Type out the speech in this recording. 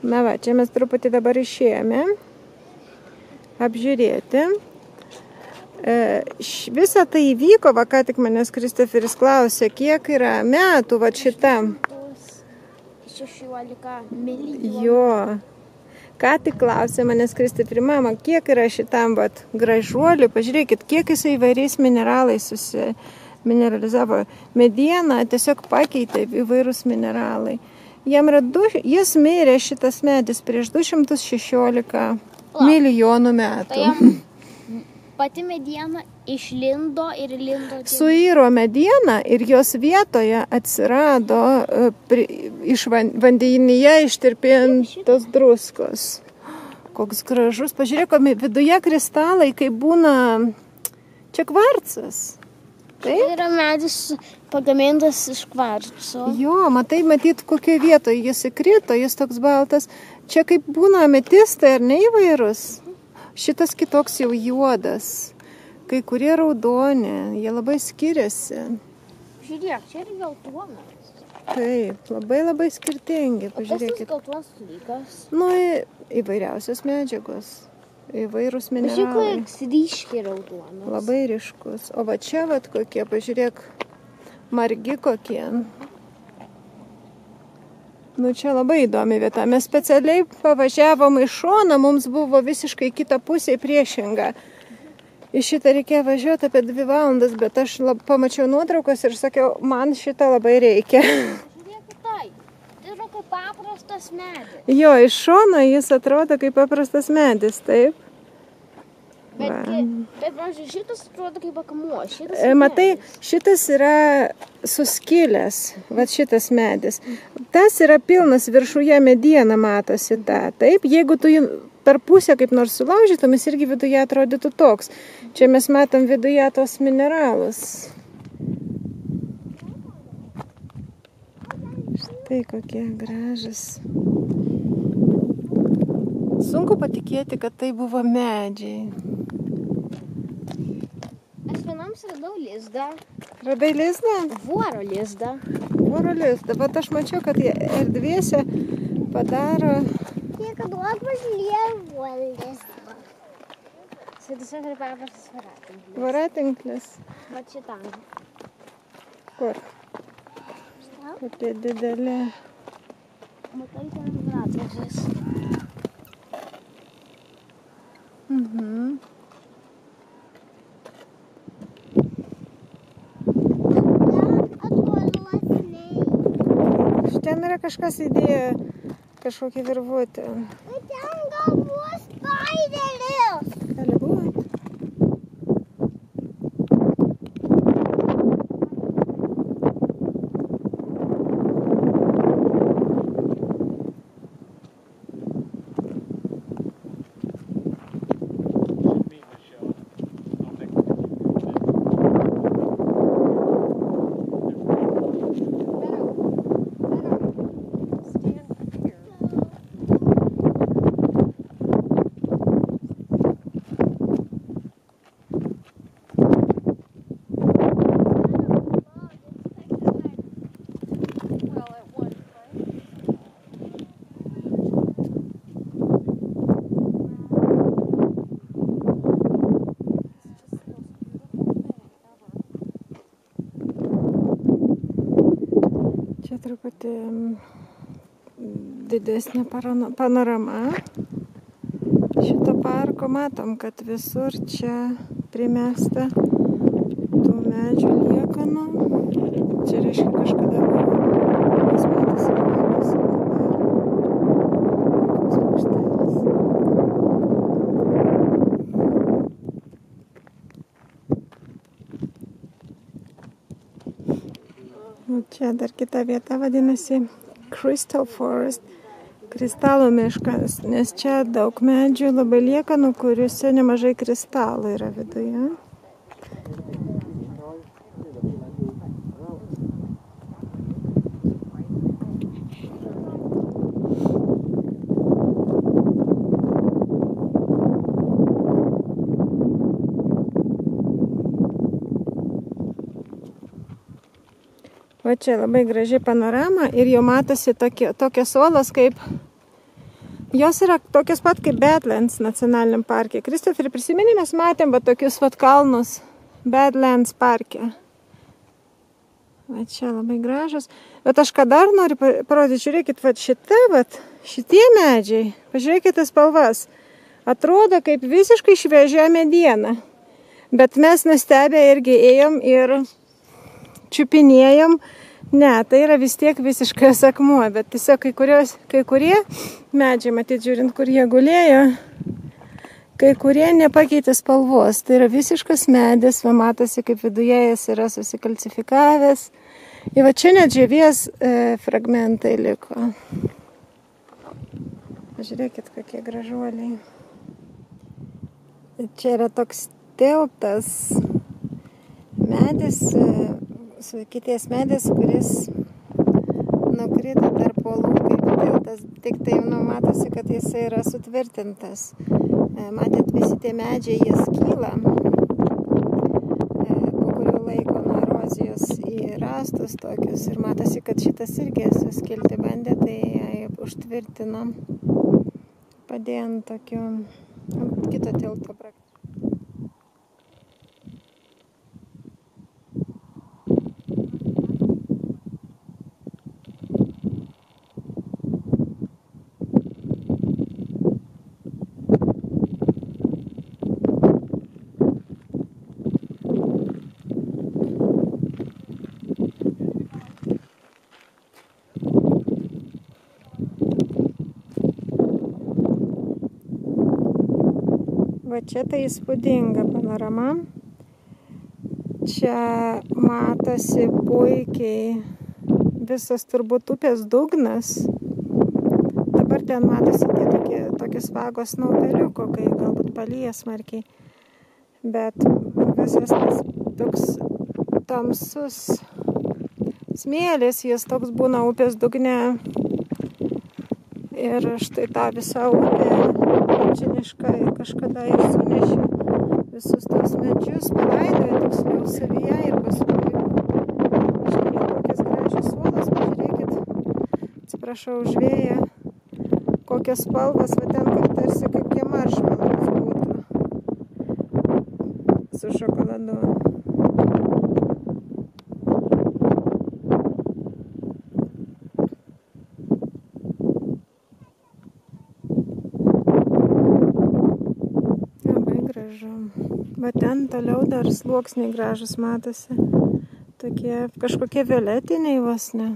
Na va, čia mes truputį dabar išėjome apžiūrėti. Visą tai įvyko, va ką tik manęs Kristoferis klausė, kiek yra metų va šitam. 16 milijonų. Jo. Ką tik klausė manęs Kristoferi, mama, kiek yra šitam vat gražuoliui, pažiūrėkit, kiek jisai įvairiais mineralais susimineralizavo. Medieną tiesiog pakeitė įvairūs mineralai. Jis mirė šitas medis prieš 216 milijonų metų. Tai jam pati mediena išlindo ir lindo. Suiro mediena ir jos vietoje atsirado iš vandenyje ištirpintos druskos. Koks gražus. Pažiūrėk, viduje kristalai, kaip būna čia kvarcas. Tai yra medis pagamintas iš kvarco. Jo, matyt, kokioje vietoje jis įkrito, jis toks baltas. Čia kaip būna ametistai ar ne įvairūs. Šitas kitoks jau juodas. Kai kurie raudoni, jie labai skiriasi. Žiūrėk, čia yra geltonas. Taip, labai skirtingi. Pažiūrėkit. O kas tas geltonas dalykas? Nu, įvairiausios medžiagos. Įvairūs mineralai. Žiūrėk, koks ryškiai raudonas. Labai ryškus. O va čia vat kokie, pažiūrėk, margi kokie. Nu, čia labai įdomi vieta. Mes specialiai pavažiavom iš šoną, mums buvo visiškai kita pusė priešinga. Į šitą reikėjo važiuoti apie 2 valandas, bet aš pamačiau nuotraukas ir sakiau, man šitą labai reikia. Žiūrėk, tai yra kaip paprastas medis. Jo, iš šono jis atrodo kaip paprastas medis, taip. Bet taip, pavyzdžiui, šitas atrodo kaip akmuo. Matai, šitas yra suskilęs, va šitas medis. Tas yra pilnas viršuje mediena, matosi tą. Taip, jeigu tu per pusę kaip nors sulaužytum, jis irgi viduje atrodytų toks. Čia mes matom viduje tos mineralus. Štai kokie gražus. Sunku patikėti, kad tai buvo medžiai. Aš vienam radau lizdą. Radai lizdą? Voro lizdą. Voro lizdą. Bet aš mačiau, kad jie erdvėse padaro... Kad duok važlėvo lizdą. Šitas yra paprastas voratinklis. Voratinklis? Va šitam. Kur? Kokie dideli. Matai, ten voratinklis. Ten yra kažkas įdėjo kažkokį virvutę. Ten gal buvo spaideris. Gali būti. Truputį didesnė panorama šito parko. Matom, kad visur čia primesta tų medžių liekanų. Čia reiškia kažkada buvo. Mes matosi gyvenimas. Čia dar kita vieta vadinasi Crystal Forest, kristalų miškas, nes čia daug medžių labai liekanų, kuriuose nemažai kristalų yra viduje. Va čia labai graži panorama ir jau matosi tokios uolos kaip jos yra tokios pat kaip Badlands nacionaliniam parke. Kristoferi, prisimeni, mes matėm va tokius vat kalnus Badlands parke. Va čia labai gražus. Bet aš ką dar noriu parodyti, žiūrėkit, va šitie medžiai, pažiūrėkite spalvas. Atrodo kaip visiškai šviežia mediena. Bet mes nustebę irgi ėjom ir čiupinėjom. Ne, tai yra vis tiek visiškas akmuo, bet tiesiog kai kurie medžiai, matyt, žiūrint, kur jie gulėjo, kai kurie nepakeitė spalvos. Tai yra visiškas medis, va matosi, kaip viduje jis yra susikalcifikavęs. Ir va čia net žievės fragmentai liko. Žiūrėkit, kokie gražuoliai. Čia yra toks tiltas medis, kities medis, kuris nukrito tarp uolų kaip tiltas, tik tai matosi, kad jisai yra sutvirtintas. Matėt, visi tie medžiai, jie skyla po kurio laiko nuo erozijos į rąstus tokius ir matosi, kad šitas irgi suskilti bandė, tai užtvirtino, padėjant tokiu kito tilto praktiką. Va čia tai įspūdinga panorama. Čia matosi puikiai visas turbūt upės dugnas. Dabar ten matosi tokios vagos nuo upeliuko, kai galbūt palyja smarkiai. Bet visas tas toks tamsus smėlis, jis toks būna upės dugne. Ir štai tą visą upę milžiniškai kažkada ir sunešė visus tos medžius, palaidojo tiksliau savyje ir paskui iškėlė tokias gražias uolas, pažiūrėkit, atsiprašau už vėją, kokios spalvos, va ten kaip tarsi kaip tie maršmalus būtų su šokoladu. Va ten toliau dar sluoksniai gražus matosi. Tokie kažkokie violetiniai vos ne.